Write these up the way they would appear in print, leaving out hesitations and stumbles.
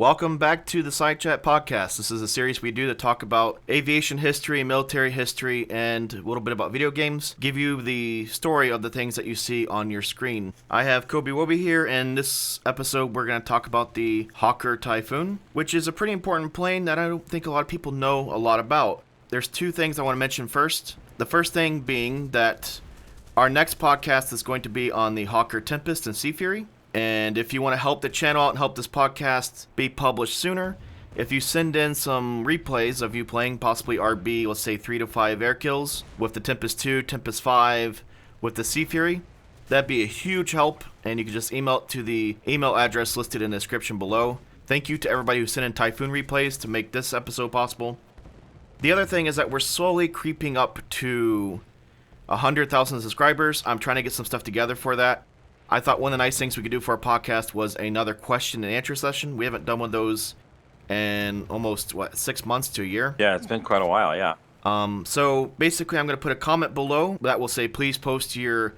Welcome back to the Side Chat Podcast. This is a series we do to talk about aviation history, military history, and a little bit about video games. Give you the story of the things that you see on your screen. I have Kobe Wobi here, and this episode we're going to talk about the Hawker Typhoon, which is a pretty important plane that I don't think a lot of people know a lot about. There's two things I want to mention first. The first thing being that our next podcast is going to be on the Hawker Tempest and Sea Fury. And if you want to help the channel out and help this podcast be published sooner, if you send in some replays of you playing possibly RB, let's say 3 to 5 air kills with the Tempest 2, Tempest 5, with the Sea Fury, that'd be a huge help. And you can just email it to the email address listed in the description below. Thank you to everybody who sent in Typhoon replays to make this episode possible. The other thing is that we're slowly creeping up to 100,000 subscribers. I'm trying to get some stuff together for that. I thought one of the nice things we could do for our podcast was another question and answer session. We haven't done one of those in almost, 6 months to a year? Yeah, it's been quite a while, yeah. So basically I'm going to put a comment below that will say, please post your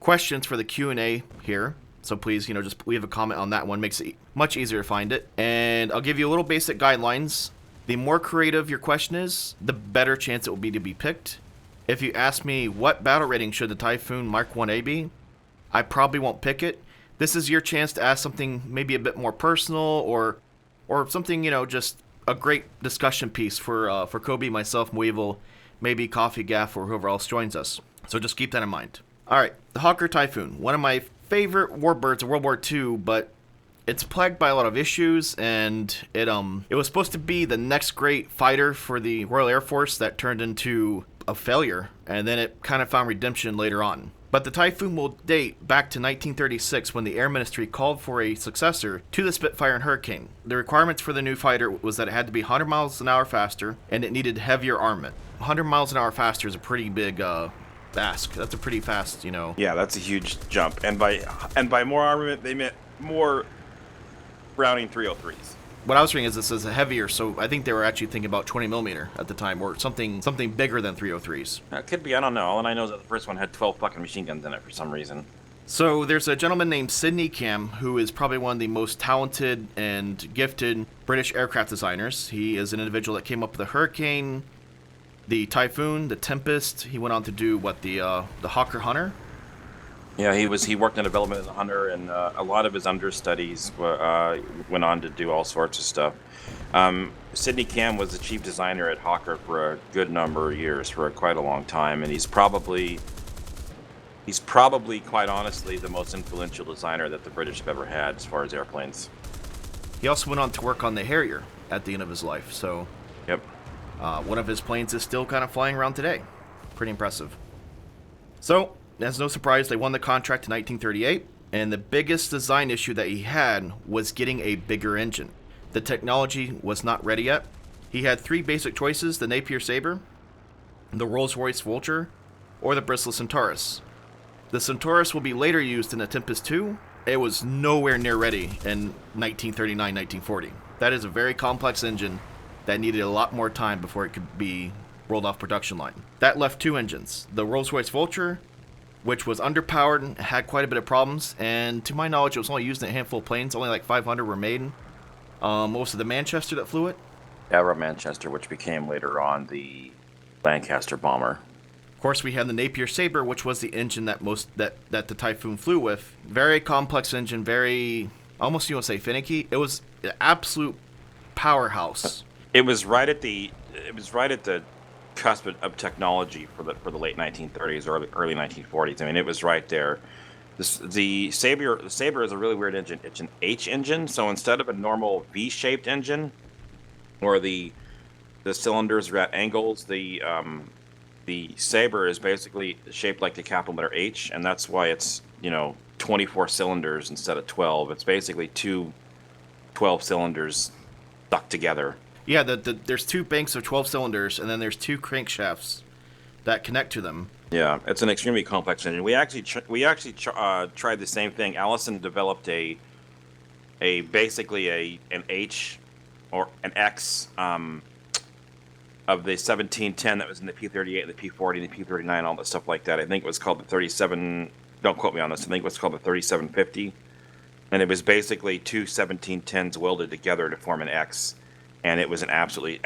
questions for the Q&A here. So please, just leave a comment on that one. Makes it much easier to find it. And I'll give you a little basic guidelines. The more creative your question is, the better chance it will be to be picked. If you ask me what battle rating should the Typhoon Mark 1A be, I probably won't pick it. This is your chance to ask something maybe a bit more personal or something, just a great discussion piece for Kobe, myself, Weevil, maybe Coffee Gaff, or whoever else joins us. So just keep that in mind. All right, the Hawker Typhoon, one of my favorite warbirds of World War II, but it's plagued by a lot of issues, and it was supposed to be the next great fighter for the Royal Air Force that turned into a failure, and then it kind of found redemption later on. But the Typhoon will date back to 1936 when the Air Ministry called for a successor to the Spitfire and Hurricane. The requirements for the new fighter was that it had to be 100 miles an hour faster and it needed heavier armament. 100 miles an hour faster is a pretty big ask. That's a pretty fast, Yeah, that's a huge jump. And by more armament, they meant more Browning 303s. What I was reading is this is a heavier, so I think they were actually thinking about 20 millimeter at the time, or something bigger than 303s. It could be, I don't know. All I know is that the first one had 12 fucking machine guns in it for some reason. So there's a gentleman named Sidney Cam, who is probably one of the most talented and gifted British aircraft designers. He is an individual that came up with the Hurricane, the Typhoon, the Tempest. He went on to do, the Hawker Hunter? Yeah, he worked in development of the Hunter, and a lot of his understudies went on to do all sorts of stuff. Sidney Cam was the chief designer at Hawker for a good number of years, for quite a long time, and he's probably quite honestly the most influential designer that the British have ever had as far as airplanes. He also went on to work on the Harrier at the end of his life, so Yep. One of his planes is still kind of flying around today. Pretty impressive. So, as no surprise, they won the contract in 1938, and the biggest design issue that he had was getting a bigger engine. The technology was not ready yet. He had three basic choices: the Napier Sabre, the Rolls-Royce Vulture, or the Bristol Centaurus. The Centaurus will be later used in the Tempest 2. It was nowhere near ready in 1939-1940. That is a very complex engine that needed a lot more time before it could be rolled off production line. That left two engines: the Rolls-Royce Vulture, which was underpowered and had quite a bit of problems, and to my knowledge it was only used in a handful of planes. Only like 500 were made. Most of the Manchester that flew it. Aero Manchester, which became later on the Lancaster bomber. Of course, we had the Napier Sabre, which was the engine that the Typhoon flew with. Very complex engine, very, almost you want to say finicky. It was an absolute powerhouse. It was right at the cusp of technology for the late 1930s, early 1940s. I mean, it was right there. The Sabre is a really weird engine. It's an H engine, so instead of a normal V-shaped engine, where the cylinders are at angles, the Sabre is basically shaped like the capital letter H, and that's why it's 24 cylinders instead of 12. It's basically two 12 cylinders stuck together. Yeah, there's two banks of 12 cylinders, and then there's two crankshafts that connect to them. Yeah, it's an extremely complex engine. We actually tried the same thing. Allison developed basically an H or an X of the 1710 that was in the P-38, the P-40, the P-39, all that stuff like that. I think it was called the 37. Don't quote me on this. I think it was called the 3750. and it was basically two 1710s welded together to form an X, and it was an absolute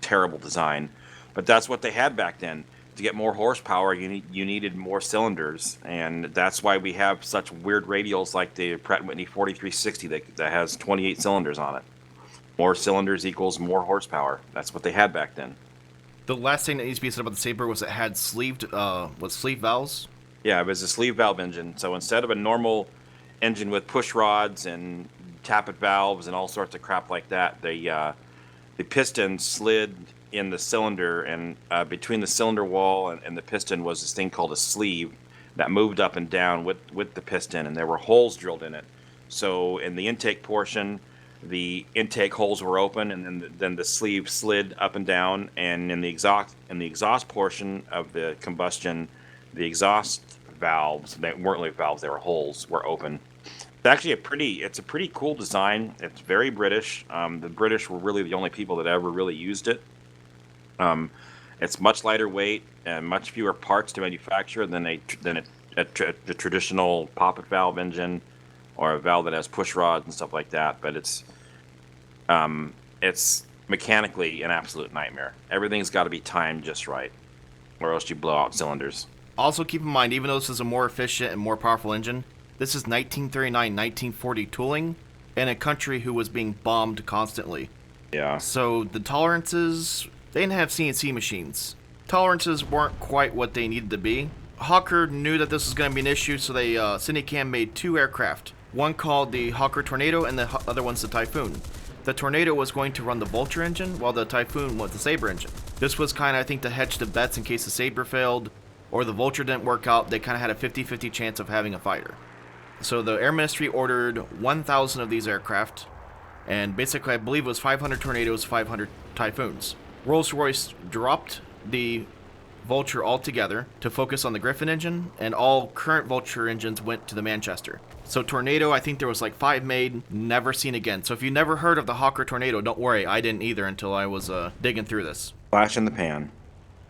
terrible design. But that's what they had back then. To get more horsepower, you needed more cylinders, and that's why we have such weird radials like the Pratt & Whitney 4360 that has 28 cylinders on it. More cylinders equals more horsepower. That's what they had back then. The last thing that needs to be said about the Sabre was it had sleeve valves. Yeah, it was a sleeve valve engine. So instead of a normal engine with push rods and tappet valves and all sorts of crap like that, the piston slid in the cylinder, and between the cylinder wall and the piston was this thing called a sleeve that moved up and down with the piston, and there were holes drilled in it. So in the intake portion, the intake holes were open, and then the sleeve slid up and down, and in the exhaust portion of the combustion, the exhaust valves, they weren't really valves, they were holes, were open. It's actually it's a pretty cool design. It's very British. The British were really the only people that ever really used it. It's much lighter weight and much fewer parts to manufacture than a traditional poppet valve engine or a valve that has push rods and stuff like that. But it's mechanically an absolute nightmare. Everything's got to be timed just right, or else you blow out cylinders. Also, keep in mind, even though this is a more efficient and more powerful engine, this is 1939-1940 tooling in a country who was being bombed constantly. Yeah. So the tolerances, they didn't have CNC machines. Tolerances weren't quite what they needed to be. Hawker knew that this was going to be an issue, so they Syndicam made two aircraft. One called the Hawker Tornado, and the other one's the Typhoon. The Tornado was going to run the Vulture engine, while the Typhoon was the Sabre engine. This was kind of, I think, to hedge the bets in case the Sabre failed or the Vulture didn't work out. They kind of had a 50-50 chance of having a fighter. So the Air Ministry ordered 1,000 of these aircraft, and basically I believe it was 500 Tornadoes, 500 Typhoons. Rolls-Royce dropped the Vulture altogether to focus on the Griffin engine, and all current Vulture engines went to the Manchester. So Tornado, I think there was like 5 made, never seen again. So if you never heard of the Hawker Tornado, don't worry, I didn't either until I was digging through this. Flash in the pan.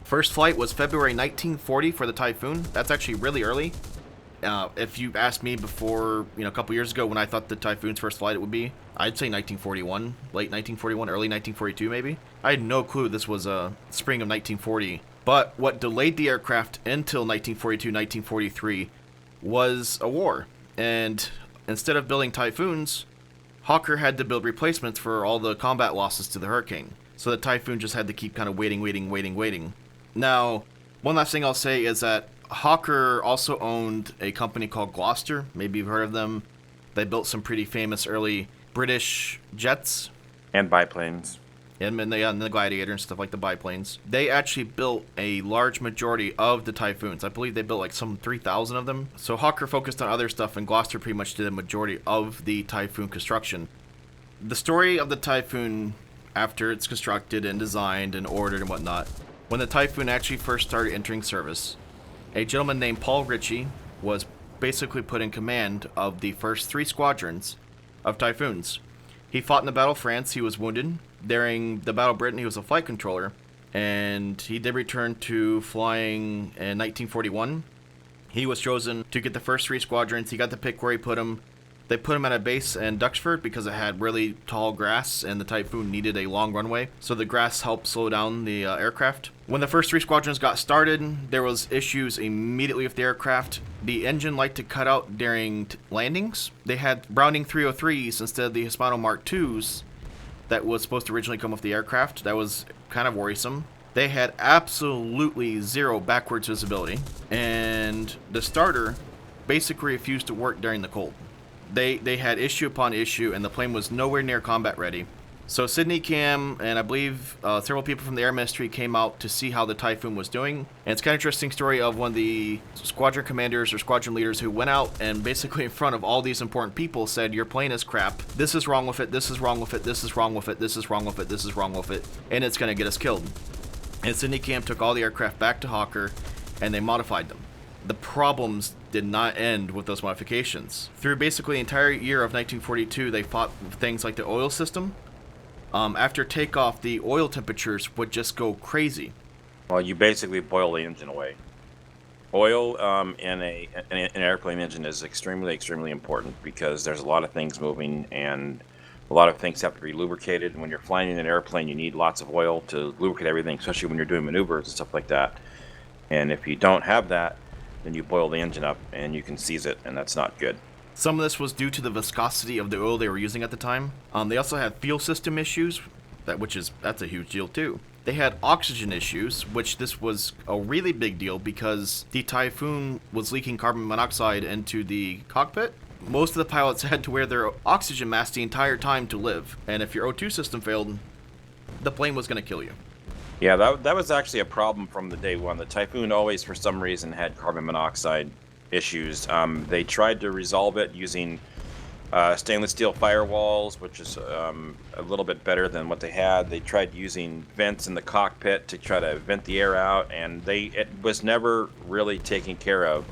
First flight was February 1940 for the Typhoon. That's actually really early. If you asked me before, a couple years ago when I thought the Typhoon's first flight it would be, I'd say 1941, late 1941, early 1942 maybe. I had no clue this was spring of 1940. But what delayed the aircraft until 1942, 1943 was a war. And instead of building Typhoons, Hawker had to build replacements for all the combat losses to the Hurricane. So the Typhoon just had to keep kind of waiting. Now, one last thing I'll say is that Hawker also owned a company called Gloucester. Maybe you've heard of them. They built some pretty famous early British jets. And biplanes. And the Gladiator and stuff like the biplanes. They actually built a large majority of the Typhoons. I believe they built like some 3,000 of them. So Hawker focused on other stuff, and Gloucester pretty much did a majority of the Typhoon construction. The story of the Typhoon, after it's constructed and designed and ordered and whatnot, when the Typhoon actually first started entering service, a gentleman named Paul Ritchie was basically put in command of the first 3 squadrons of Typhoons. He fought in the Battle of France. He was wounded. During the Battle of Britain, he was a flight controller, and he did return to flying in 1941. He was chosen to get the first 3 squadrons. He got to pick where he put them. They put him at a base in Duxford because it had really tall grass, and the Typhoon needed a long runway, so the grass helped slow down the aircraft. When the first 3 squadrons got started, there was issues immediately with the aircraft. The engine liked to cut out during landings. They had Browning 303s instead of the Hispano Mark IIs that was supposed to originally come with the aircraft. That was kind of worrisome. They had absolutely 0 backwards visibility, and the starter basically refused to work during the cold. They had issue upon issue, and the plane was nowhere near combat ready. So Syndicam and I believe several people from the Air Ministry came out to see how the Typhoon was doing. And it's kind of interesting story of one of the squadron commanders or squadron leaders who went out and basically in front of all these important people said, your plane is crap. This is wrong with it. This is wrong with it. This is wrong with it. This is wrong with it. This is wrong with it. And it's going to get us killed. And Syndicam took all the aircraft back to Hawker and they modified them. The problems did not end with those modifications. Through basically the entire year of 1942, they fought with things like the oil system. After takeoff, the oil temperatures would just go crazy. Well, you basically boil the engine away. Oil in an airplane engine is extremely important because there's a lot of things moving and a lot of things have to be lubricated. And when you're flying in an airplane, you need lots of oil to lubricate everything, especially when you're doing maneuvers and stuff like that. And if you don't have that, then you boil the engine up and you can seize it, and that's not good. Some of this was due to the viscosity of the oil they were using at the time. They also had fuel system issues, that's a huge deal too. They had oxygen issues, which this was a really big deal because the Typhoon was leaking carbon monoxide into the cockpit. Most of the pilots had to wear their oxygen mask the entire time to live, and if your O2 system failed, the plane was going to kill you. Yeah, that was actually a problem from the day one. The Typhoon always, for some reason, had carbon monoxide issues. They tried to resolve it using stainless steel firewalls, which is a little bit better than what they had. They tried using vents in the cockpit to try to vent the air out, and it was never really taken care of.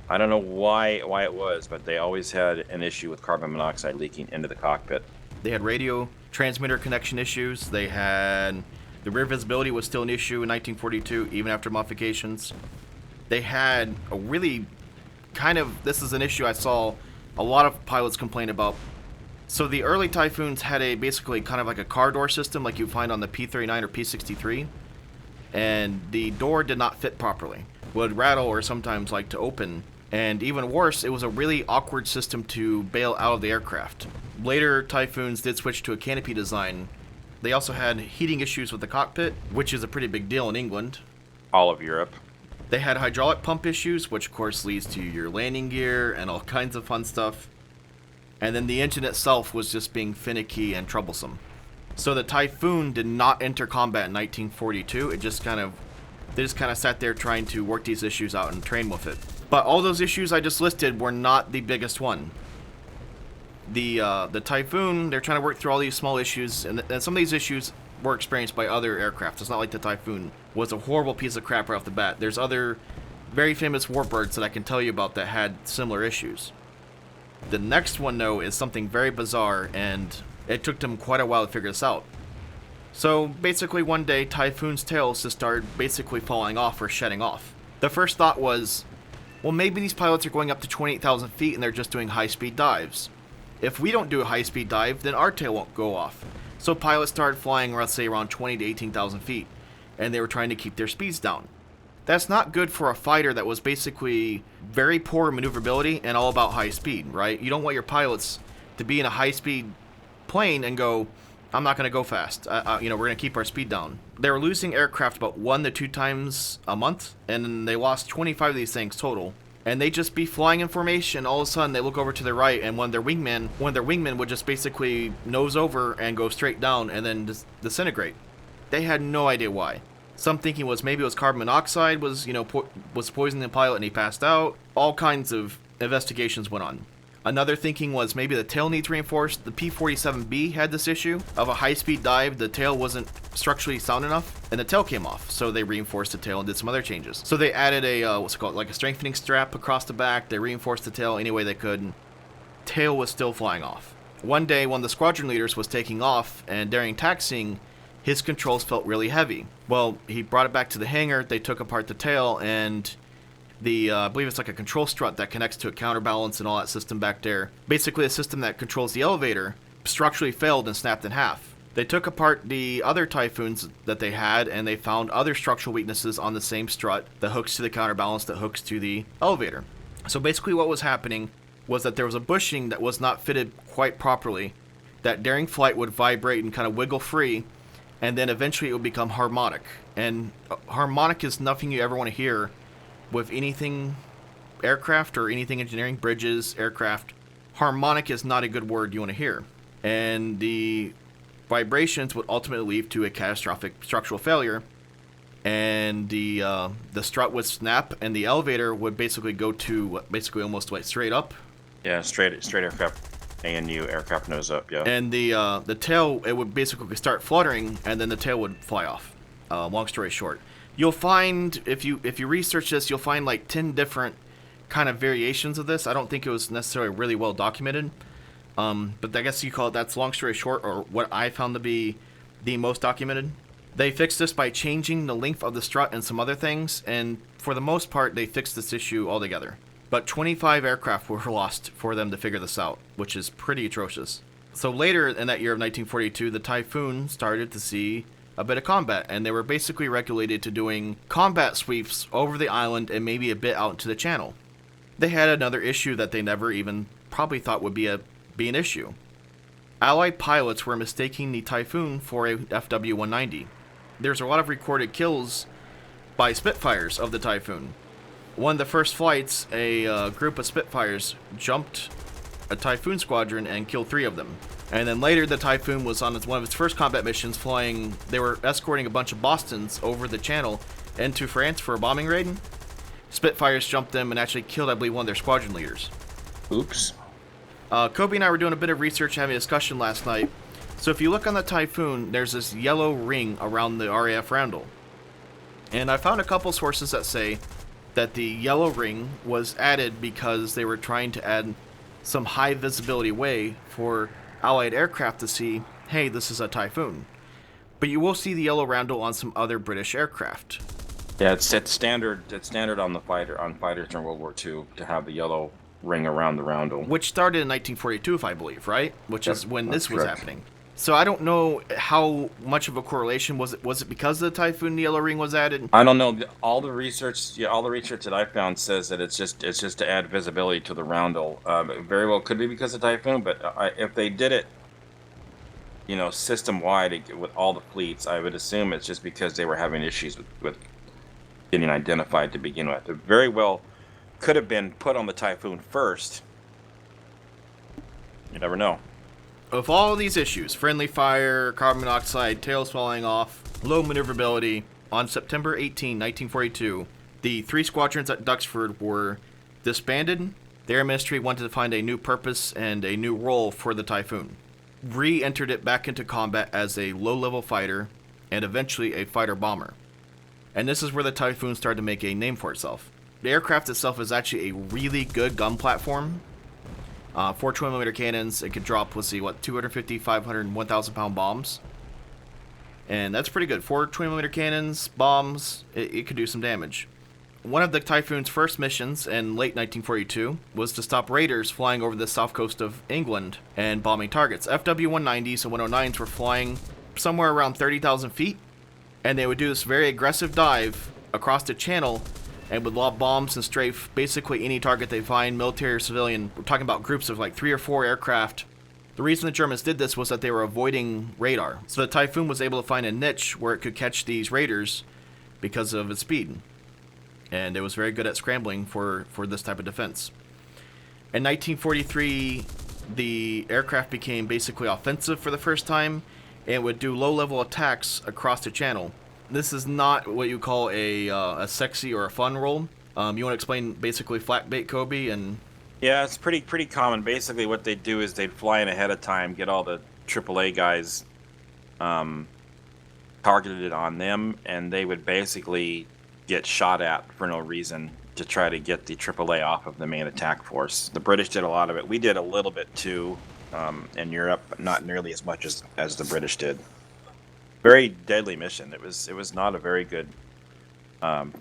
I don't know why it was, but they always had an issue with carbon monoxide leaking into the cockpit. They had radio transmitter connection issues. They had the rear visibility was still an issue in 1942, even after modifications. They had a really this is an issue I saw a lot of pilots complain about. So the early Typhoons had basically kind of like a car door system like you find on the P-39 or P-63, and the door did not fit properly. Would rattle or sometimes like to open, and even worse, it was a really awkward system to bail out of the aircraft. Later Typhoons did switch to a canopy design. They also had heating issues with the cockpit, which is a pretty big deal in England. All of Europe. They had hydraulic pump issues, which of course leads to your landing gear and all kinds of fun stuff. And then the engine itself was just being finicky and troublesome. So the Typhoon did not enter combat in 1942. They just kind of sat there trying to work these issues out and train with it. But all those issues I just listed were not the biggest one. The Typhoon, they're trying to work through all these small issues, and some of these issues were experienced by other aircraft. It's not like the Typhoon was a horrible piece of crap right off the bat. There's other very famous warbirds that I can tell you about that had similar issues. The next one, though, is something very bizarre, and it took them quite a while to figure this out. So basically one day, Typhoon's tails just started basically falling off or shedding off. The first thought was, well, maybe these pilots are going up to 28,000 feet and they're just doing high-speed dives. If we don't do a high-speed dive, then our tail won't go off. So pilots started flying, let's say, around 20 to 18,000 feet, and they were trying to keep their speeds down. That's not good for a fighter that was basically very poor maneuverability and all about high speed, right? You don't want your pilots to be in a high-speed plane and go, I'm not going to go fast. We're going to keep our speed down. They were losing aircraft about 1 to 2 times a month, and they lost 25 of these things total. And they'd just be flying in formation. All of a sudden, they look over to their right, and one of their wingmen would just basically nose over and go straight down and then disintegrate. They had no idea why. Some thinking was maybe it was carbon monoxide was poisoning the pilot and he passed out. All kinds of investigations went on. Another thinking was maybe the tail needs reinforced. The P-47B had this issue of a high-speed dive. The tail wasn't structurally sound enough, and the tail came off. So they reinforced the tail and did some other changes. So they added like a strengthening strap across the back. They reinforced the tail any way they could. Tail was still flying off. One day, one of the squadron leaders was taking off, and during taxiing, his controls felt really heavy. Well, he brought it back to the hangar. They took apart the tail, and I believe it's like a control strut that connects to a counterbalance and all that system back there. Basically, a system that controls the elevator structurally failed and snapped in half. They took apart the other Typhoons that they had, and they found other structural weaknesses on the same strut that hooks to the counterbalance that hooks to the elevator. So basically what was happening was that there was a bushing that was not fitted quite properly, that during flight would vibrate and kind of wiggle free, and then eventually it would become harmonic. And harmonic is nothing you ever want to hear with anything aircraft or anything engineering, bridges, aircraft. Harmonic is not a good word you want to hear. And the vibrations would ultimately lead to a catastrophic structural failure. And the strut would snap, and the elevator would basically go to basically almost like straight up. Yeah, straight aircraft. ANU, aircraft nose up, yeah. And the tail, it would basically start fluttering, and then the tail would fly off. Long story short. You'll find, if you research this, you'll find like 10 different kind of variations of this. I don't think it was necessarily really well documented. But I guess you call it, that's long story short, or what I found to be the most documented. They fixed this by changing the length of the strut and some other things, and for the most part, they fixed this issue altogether. But 25 aircraft were lost for them to figure this out, which is pretty atrocious. So later in that year of 1942, the Typhoon started to see a bit of combat, and they were basically regulated to doing combat sweeps over the island and maybe a bit out into the channel. They had another issue that they never even probably thought would be an issue. Allied pilots were mistaking the Typhoon for a FW-190. There's a lot of recorded kills by Spitfires of the Typhoon. One of the first flights, a group of Spitfires jumped a Typhoon squadron and killed 3 of them. And then later, the Typhoon was on one of its first combat missions flying. They were escorting a bunch of Bostons over the channel into France for a bombing raid. Spitfires jumped them and actually killed, I believe, one of their squadron leaders. Oops. Kobe and I were doing a bit of research, having a discussion last night. So if you look on the Typhoon, there's this yellow ring around the RAF roundel. And I found a couple sources that say that the yellow ring was added because they were trying to add some high visibility way for Allied aircraft to see, hey, this is a Typhoon. But you will see the yellow roundel on some other British aircraft. Yeah, it's standard. It's standard on fighters during World War II to have the yellow ring around the roundel. Which started in 1942, if I believe, right? Which is when this was correct. happening. So I don't know how much of a correlation was it. Was it because of the Typhoon the yellow ring was added? I don't know. All the research that I found says that it's just to add visibility to the roundel. It very well could be because of Typhoon, but if they did it, system wide with all the fleets, I would assume it's just because they were having issues with getting identified to begin with. It very well could have been put on the Typhoon first. You never know. Of all of these issues, friendly fire, carbon monoxide, tails falling off, low maneuverability, on September 18, 1942, the 3 squadrons at Duxford were disbanded. The Air Ministry wanted to find a new purpose and a new role for the Typhoon. Re-entered it back into combat as a low-level fighter and eventually a fighter-bomber. And this is where the Typhoon started to make a name for itself. The aircraft itself is actually a really good gun platform. 4 20mm cannons. It could drop, 250, 500, and 1,000 pound bombs. And that's pretty good. 4 20mm cannons, bombs, it could do some damage. One of the Typhoon's first missions in late 1942 was to stop raiders flying over the south coast of England and bombing targets. FW-190s and 109s were flying somewhere around 30,000 feet, and they would do this very aggressive dive across the channel and would lob bombs and strafe basically any target they find, military or civilian. We're talking about groups of like 3 or 4 aircraft. The reason the Germans did this was that they were avoiding radar. So the Typhoon was able to find a niche where it could catch these raiders because of its speed. And it was very good at scrambling for this type of defense. In 1943, the aircraft became basically offensive for the first time and would do low-level attacks across the channel. This is not what you call a sexy or a fun role. You want to explain basically flat bait, Kobe? And Yeah, it's pretty common. Basically, what they'd do is they'd fly in ahead of time, get all the AAA guys targeted on them, and they would basically get shot at for no reason to try to get the AAA off of the main attack force. The British did a lot of it. We did a little bit too in Europe, but not nearly as much as the British did. Very deadly mission. It was not a very good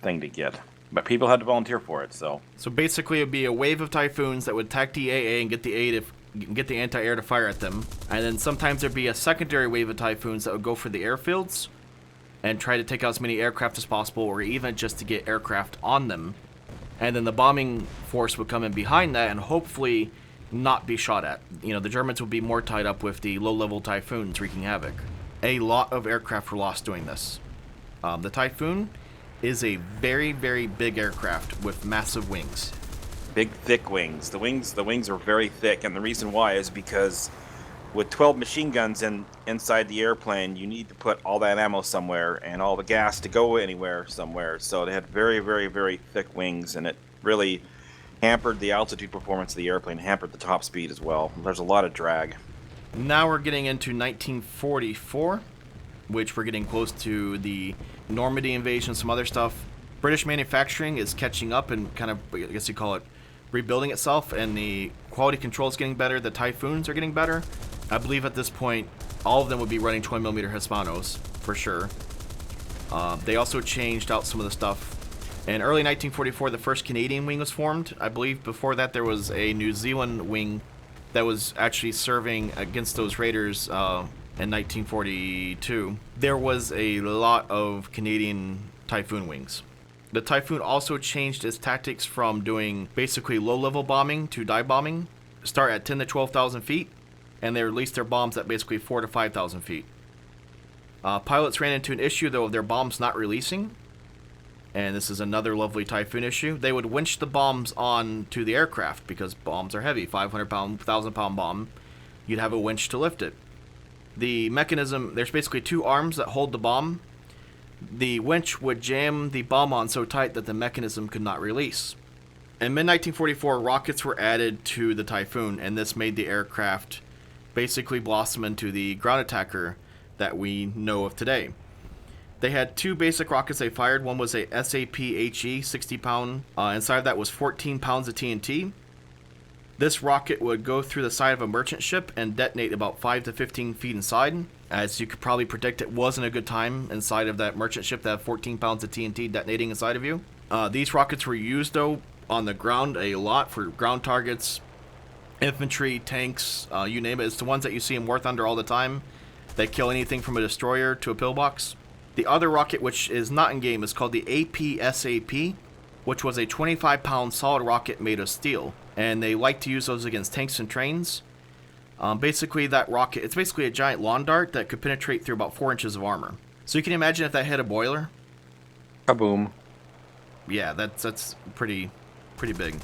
thing to get, but people had to volunteer for it. So basically, it'd be a wave of Typhoons that would attack the AA and get the anti-air to fire at them, and then sometimes there'd be a secondary wave of Typhoons that would go for the airfields and try to take out as many aircraft as possible, or even just to get aircraft on them. And then the bombing force would come in behind that and hopefully not be shot at. The Germans would be more tied up with the low-level Typhoons wreaking havoc. A lot of aircraft were lost doing this. The Typhoon is a very, very big aircraft with massive wings. big, thick wings. The wings are very thick, and the reason why is because with 12 machine guns inside the airplane, you need to put all that ammo somewhere and all the gas to go anywhere somewhere. So they had very, very, very thick wings, and it really hampered the altitude performance of the airplane, hampered the top speed as well. There's a lot of drag. Now we're getting into 1944, which we're getting close to the Normandy invasion, some other stuff. British manufacturing is catching up and kind of, I guess you call it, rebuilding itself, and the quality control is getting better. The Typhoons are getting better. I believe at this point, all of them would be running 20mm Hispanos, for sure. They also changed out some of the stuff. In early 1944, the first Canadian wing was formed. I believe before that there was a New Zealand wing that was actually serving against those raiders in 1942. There was a lot of Canadian Typhoon wings. The Typhoon also changed its tactics from doing basically low-level bombing to dive bombing. Start at 10 to 12,000 feet, and they released their bombs at basically 4 to 5,000 feet. Pilots ran into an issue, though, of their bombs not releasing. And this is another lovely Typhoon issue. They would winch the bombs on to the aircraft because bombs are heavy. 500-pound, 1,000-pound bomb. You'd have a winch to lift it. The mechanism, there's basically two arms that hold the bomb. The winch would jam the bomb on so tight that the mechanism could not release. In mid-1944, rockets were added to the Typhoon, and this made the aircraft basically blossom into the ground attacker that we know of today. They had two basic rockets they fired. One was a SAP-HE, 60-pound. Inside of that was 14 pounds of TNT. This rocket would go through the side of a merchant ship and detonate about 5 to 15 feet inside. As you could probably predict, it wasn't a good time inside of that merchant ship to have 14 pounds of TNT detonating inside of you. These rockets were used, though, on the ground a lot for ground targets, infantry, tanks, you name it. It's the ones that you see in War Thunder all the time. They kill anything from a destroyer to a pillbox. The other rocket, which is not in-game, is called the APSAP, which was a 25-pound solid rocket made of steel. And they like to use those against tanks and trains. Basically, that rocket, it's basically a giant lawn dart that could penetrate through about 4 inches of armor. So you can imagine if that hit a boiler. Kaboom. Yeah, that's pretty big.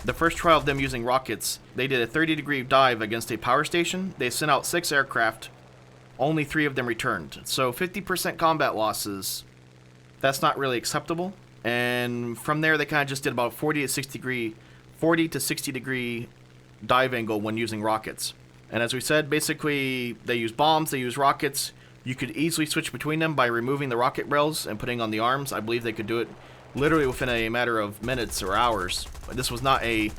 The first trial of them using rockets, they did a 30-degree dive against a power station. They sent out 6 aircraft. Only 3 of them returned. So 50% combat losses, that's not really acceptable. And from there, they kind of just did about 40 to 60 degree dive angle when using rockets. And as we said, basically, they use bombs, they use rockets. You could easily switch between them by removing the rocket rails and putting on the arms. I believe they could do it literally within a matter of minutes or hours. This was not a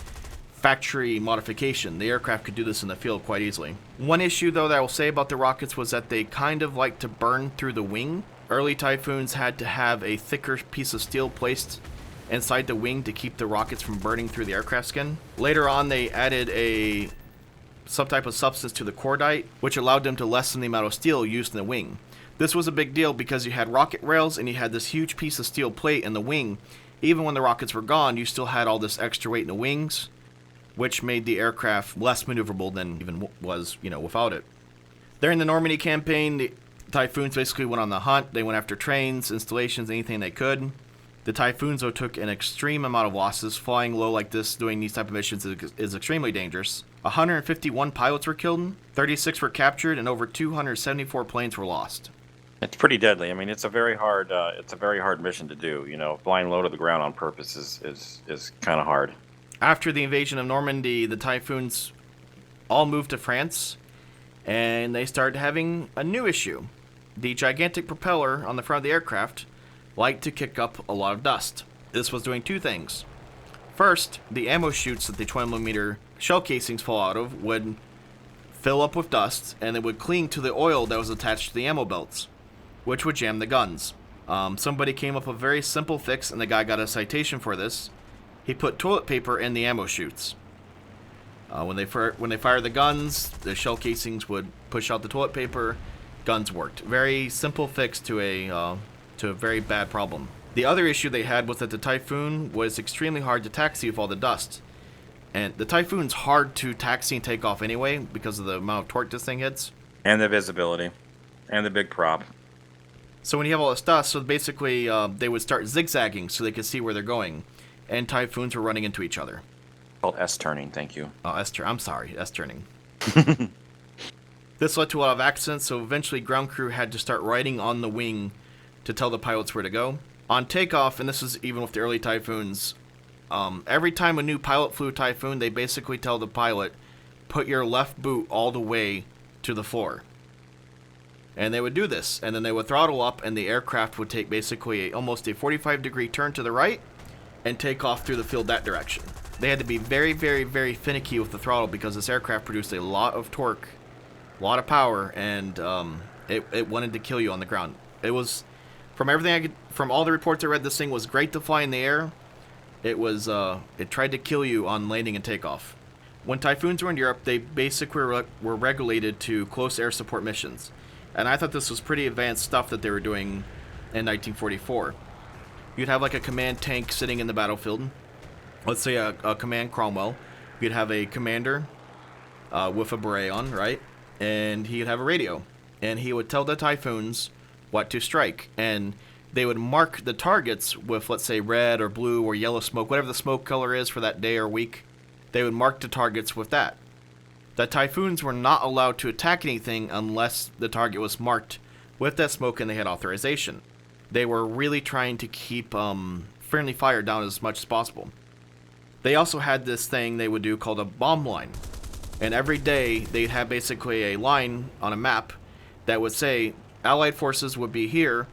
factory modification. The aircraft could do this in the field quite easily. One issue, though, that I will say about the rockets was that they kind of like to burn through the wing. Early Typhoons had to have a thicker piece of steel placed inside the wing to keep the rockets from burning through the aircraft skin. Later on, they added some type of substance to the cordite, which allowed them to lessen the amount of steel used in the wing. This was a big deal because you had rocket rails and you had this huge piece of steel plate in the wing. Even when the rockets were gone, you still had all this extra weight in the wings, which made the aircraft less maneuverable than even was, without it. During the Normandy campaign, the Typhoons basically went on the hunt. They went after trains, installations, anything they could. The Typhoons, though, took an extreme amount of losses. Flying low like this, doing these type of missions is extremely dangerous. 151 pilots were killed, 36 were captured, and over 274 planes were lost. It's pretty deadly. I mean, it's a very hard mission to do. Flying low to the ground on purpose is kind of hard. After the invasion of Normandy, the Typhoons all moved to France, and they started having a new issue. The gigantic propeller on the front of the aircraft liked to kick up a lot of dust. This was doing two things. First, the ammo chutes that the 20mm shell casings fall out of would fill up with dust, and it would cling to the oil that was attached to the ammo belts, which would jam the guns. Somebody came up with a very simple fix, and the guy got a citation for this. He put toilet paper in the ammo chutes. When they fired the guns, the shell casings would push out the toilet paper. Guns worked. Very simple fix to a very bad problem. The other issue they had was that the Typhoon was extremely hard to taxi with all the dust. And the Typhoon's hard to taxi and take off anyway because of the amount of torque this thing hits. And the visibility. And the big prop. So when you have all this dust, so basically they would start zigzagging so they could see where they're going. And Typhoons were running into each other. Called S-turning, thank you. Oh, I'm sorry, S-turning. This led to a lot of accidents, so eventually ground crew had to start writing on the wing to tell the pilots where to go. On takeoff, and this is even with the early Typhoons, every time a new pilot flew a Typhoon, they basically tell the pilot, put your left boot all the way to the floor. And they would do this, and then they would throttle up, and the aircraft would take basically almost a 45-degree turn to the right and take off through the field that direction. They had to be very, very, very finicky with the throttle because this aircraft produced a lot of torque, a lot of power, and it wanted to kill you on the ground. It was From from all the reports I read, this thing was great to fly in the air. It tried to kill you on landing and takeoff. When Typhoons were in Europe, they basically were regulated to close air support missions. And I thought this was pretty advanced stuff that they were doing in 1944. You'd have like a command tank sitting in the battlefield. Let's say a command Cromwell. You'd have a commander with a beret on, right? And he'd have a radio. And he would tell the Typhoons what to strike. And they would mark the targets with, let's say, red or blue or yellow smoke, whatever the smoke color is for that day or week. They would mark the targets with that. The Typhoons were not allowed to attack anything unless the target was marked with that smoke and they had authorization. They were really trying to keep friendly fire down as much as possible. They also had this thing they would do called a bomb line. And every day they'd have basically a line on a map that would say Allied forces would be here,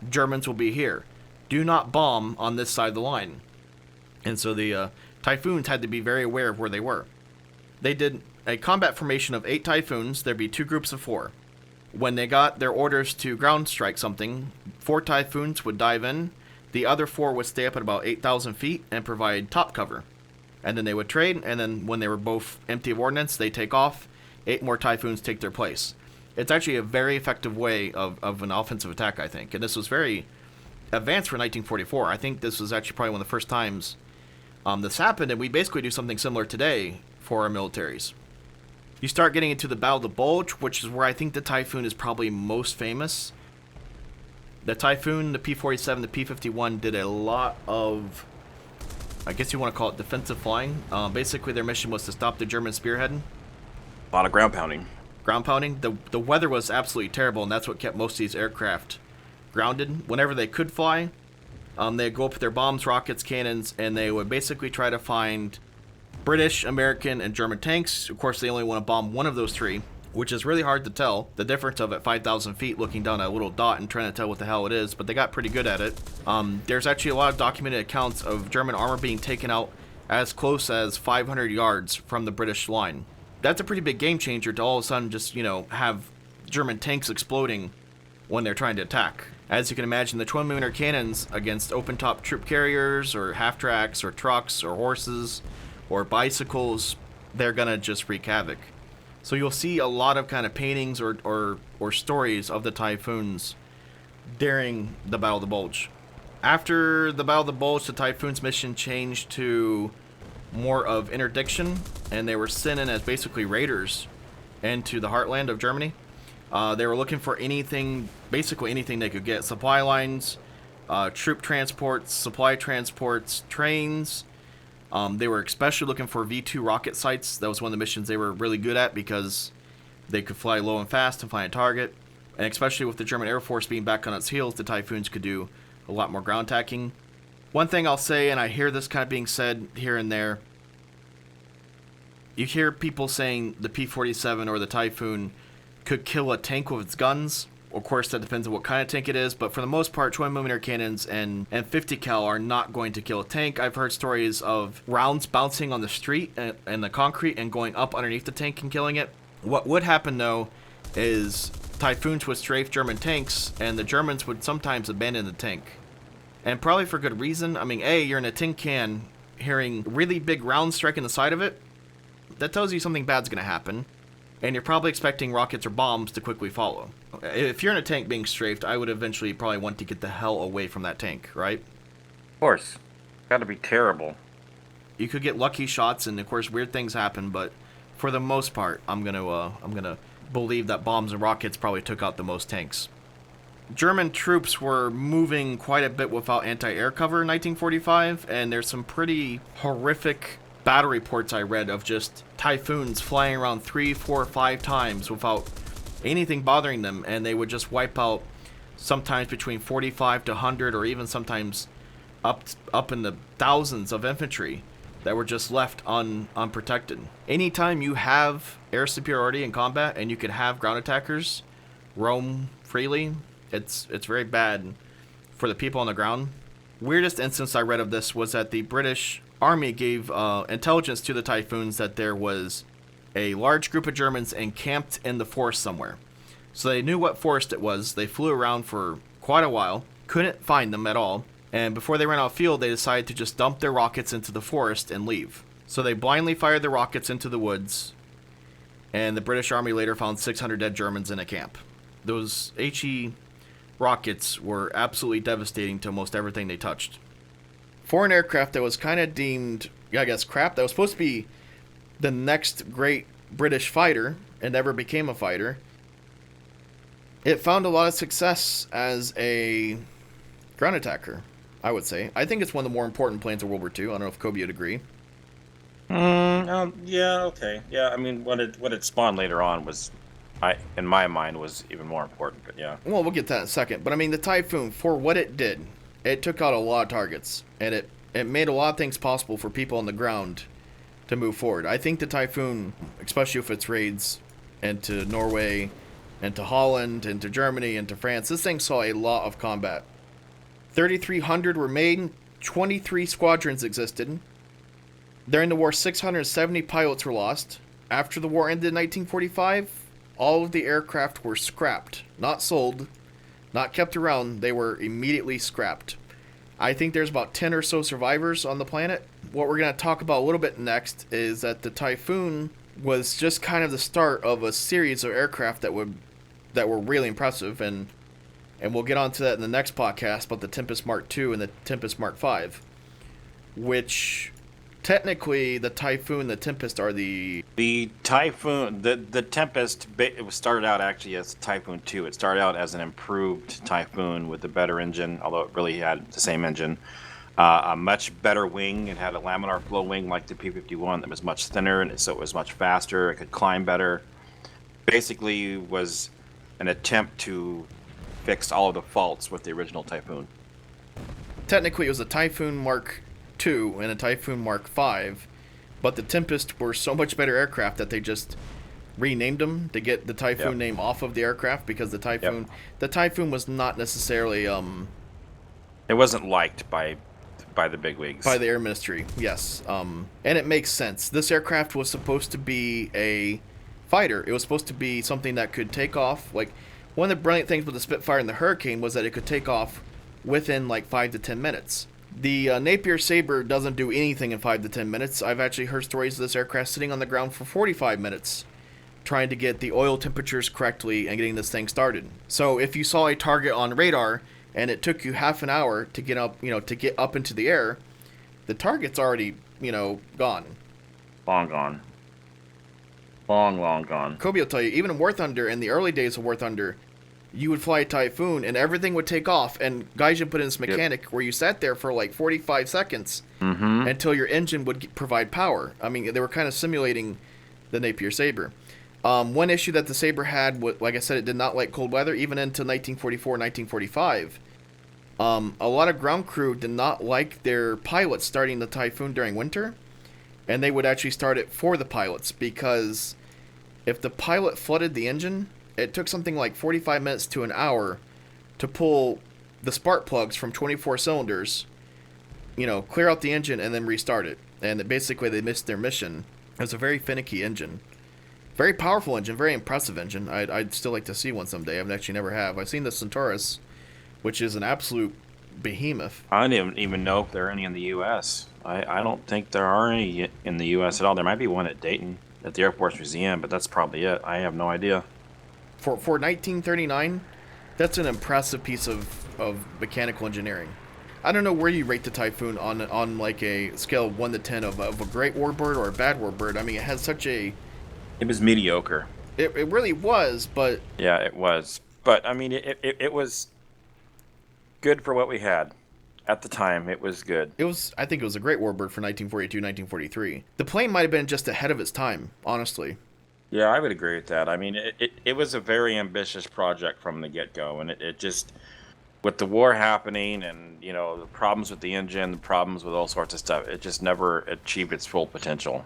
Germans will be here. Do not bomb on this side of the line. And so the Typhoons had to be very aware of where they were. They did a combat formation of 8 Typhoons. There'd be 2 groups of 4. When they got their orders to ground strike something, 4 Typhoons would dive in. The other 4 would stay up at about 8,000 feet and provide top cover. And then they would trade, and then when they were both empty of ordnance, they take off. 8 more Typhoons take their place. It's actually a very effective way of an offensive attack, I think. And this was very advanced for 1944. I think this was actually probably one of the first times this happened, and we basically do something similar today for our militaries. You start getting into the Battle of the Bulge, which is where I think the Typhoon is probably most famous. The Typhoon, the P-47, the P-51 did a lot of, I guess you want to call it defensive flying. Basically, their mission was to stop the German spearheading. A lot of ground pounding. Ground pounding. The weather was absolutely terrible, and that's what kept most of these aircraft grounded. Whenever they could fly, they'd go up with their bombs, rockets, cannons, and they would basically try to find British, American, and German tanks. Of course, they only want to bomb one of those 3, which is really hard to tell the difference of at 5,000 feet looking down a little dot and trying to tell what the hell it is, but they got pretty good at it. There's actually a lot of documented accounts of German armor being taken out as close as 500 yards from the British line. That's a pretty big game changer to all of a sudden just, have German tanks exploding when they're trying to attack. As you can imagine, the 12mm cannons against open-top troop carriers or half-tracks or trucks or horses or bicycles, they're gonna just wreak havoc. So you'll see a lot of kind of paintings or stories of the Typhoons during the Battle of the Bulge. After the Battle of the Bulge, the Typhoons' mission changed to more of interdiction, and they were sent in as basically raiders into the heartland of Germany. They were looking for anything, basically anything they could get. Supply lines, troop transports, supply transports, trains. They were especially looking for V2 rocket sites. That was one of the missions they were really good at because they could fly low and fast and find a target. And especially with the German Air Force being back on its heels, the Typhoons could do a lot more ground attacking. One thing I'll say, and I hear this kind of being said here and there, you hear people saying the P-47 or the Typhoon could kill a tank with its guns. Of course, that depends on what kind of tank it is, but for the most part, 20mm cannons and 50 cal are not going to kill a tank. I've heard stories of rounds bouncing on the street and the concrete and going up underneath the tank and killing it. What would happen, though, is Typhoons would strafe German tanks, and the Germans would sometimes abandon the tank. And probably for good reason. I mean, A, you're in a tin can hearing really big rounds striking the side of it. That tells you something bad's going to happen. And you're probably expecting rockets or bombs to quickly follow. If you're in a tank being strafed, I would eventually probably want to get the hell away from that tank, right? Of course. Gotta be terrible. You could get lucky shots, and of course weird things happen, but for the most part, I'm gonna believe that bombs and rockets probably took out the most tanks. German troops were moving quite a bit without anti-air cover in 1945, and there's some pretty horrific battle reports I read of just Typhoons flying around 3, 4, 5 times without anything bothering them, and they would just wipe out sometimes between 45 to 100 or even sometimes up in the thousands of infantry that were just left unprotected. Anytime you have air superiority in combat and you can have ground attackers roam freely, it's very bad for the people on the ground. Weirdest instance I read of this was that the British Army gave intelligence to the Typhoons that there was a large group of Germans encamped in the forest somewhere. So they knew what forest it was. They flew around for quite a while, couldn't find them at all. And before they ran out of fuel, they decided to just dump their rockets into the forest and leave. So they blindly fired the rockets into the woods, and the British Army later found 600 dead Germans in a camp. Those HE rockets were absolutely devastating to almost everything they touched. For an aircraft that was kind of deemed, I guess, crap, that was supposed to be the next great British fighter and never became a fighter, it found a lot of success as a ground attacker, I would say. I think it's one of the more important planes of World War II. I don't know if Kobe would agree. Yeah, okay. Yeah, I mean, what it spawned later on was, in my mind, was even more important, but yeah. Well, we'll get to that in a second. But I mean, the Typhoon, for what it did, it took out a lot of targets, and it made a lot of things possible for people on the ground to move forward. I think the Typhoon, especially if it's raids into Norway, into Holland, into Germany, into France, this thing saw a lot of combat. 3,300 were made, 23 squadrons existed. During the war, 670 pilots were lost. After the war ended in 1945, all of the aircraft were scrapped. Not sold, not kept around, they were immediately scrapped. I think there's about 10 or so survivors on the planet. What we're going to talk about a little bit next is that the Typhoon was just kind of the start of a series of aircraft that were really impressive, and we'll get onto that in the next podcast about the Tempest Mark II and the Tempest Mark V, which technically the Typhoon and the Tempest are the Typhoon, the Tempest, it started out actually as Typhoon 2. It started out as an improved Typhoon with a better engine, although it really had the same engine. A much better wing. It had a laminar flow wing like the P-51 that was much thinner, and so it was much faster. It could climb better. Basically was an attempt to fix all of the faults with the original Typhoon. Technically, it was a Typhoon Mark II and a Typhoon Mark V, but the Tempest were so much better aircraft that they just renamed them to get the Typhoon name off of the aircraft, because the Typhoon was not necessarily it wasn't liked by the bigwigs, by the Air Ministry. Yes, and it makes sense. This aircraft was supposed to be a fighter. It was supposed to be something that could take off. Like, one of the brilliant things with the Spitfire and the Hurricane was that it could take off within like 5 to 10 minutes. The Napier Sabre doesn't do anything in 5 to 10 minutes. I've actually heard stories of this aircraft sitting on the ground for 45 minutes trying to get the oil temperatures correctly and getting this thing started. So if you saw a target on radar and it took you half an hour to get up, to get up into the air, the target's already, gone. Long gone. Long gone. Kobe will tell you, even in War Thunder, in the early days of War Thunder, you would fly a Typhoon and everything would take off, and Gaijin put in this mechanic where you sat there for like 45 seconds until your engine would provide power. I mean, they were kind of simulating the Napier Sabre. One issue that the Sabre had, like I said, it did not like cold weather, even into 1944, 1945. A lot of ground crew did not like their pilots starting the Typhoon during winter, and they would actually start it for the pilots, because if the pilot flooded the engine, it took something like 45 minutes to an hour to pull the spark plugs from 24 cylinders, clear out the engine and then restart it. And basically they missed their mission. It was a very finicky engine. Very powerful engine, very impressive engine. I'd still like to see one someday. I've actually never have. I've seen the Centaurus, which is an absolute behemoth. I don't even know if there are any in the U.S. I don't think there are any in the U.S. at all. There might be one at Dayton, at the Air Force Museum, but that's probably it. I have no idea. For 1939, that's an impressive piece of mechanical engineering. I don't know where you rate the Typhoon on like a scale of 1 to 10 of a great warbird or a bad warbird. I mean, it has such a... It was mediocre. It really was, but... Yeah, it was. But, I mean, it was good for what we had. At the time, it was good. I think it was a great warbird for 1942, 1943. The plane might have been just ahead of its time, honestly. Yeah, I would agree with that. I mean, it was a very ambitious project from the get-go, and it just, with the war happening and, the problems with the engine, the problems with all sorts of stuff, it just never achieved its full potential.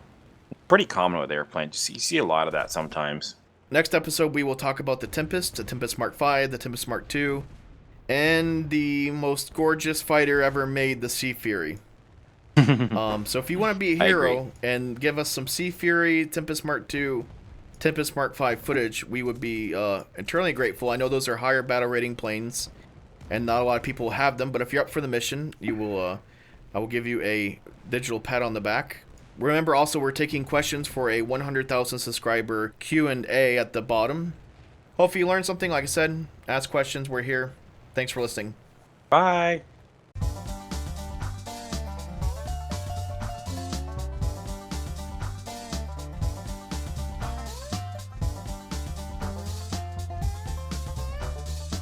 Pretty common with airplanes. You see a lot of that sometimes. Next episode, we will talk about the Tempest Mark V, the Tempest Mark II, and the most gorgeous fighter ever made, the Sea Fury. So if you want to be a hero and give us some Sea Fury, Tempest Mark II, Tempest Mark V footage, we would be eternally grateful. I know those are higher battle rating planes, and not a lot of people have them. But if you're up for the mission, you will. I will give you a digital pat on the back. Remember, also we're taking questions for a 100,000 subscriber Q&A at the bottom. Hope you learned something. Like I said, ask questions. We're here. Thanks for listening. Bye.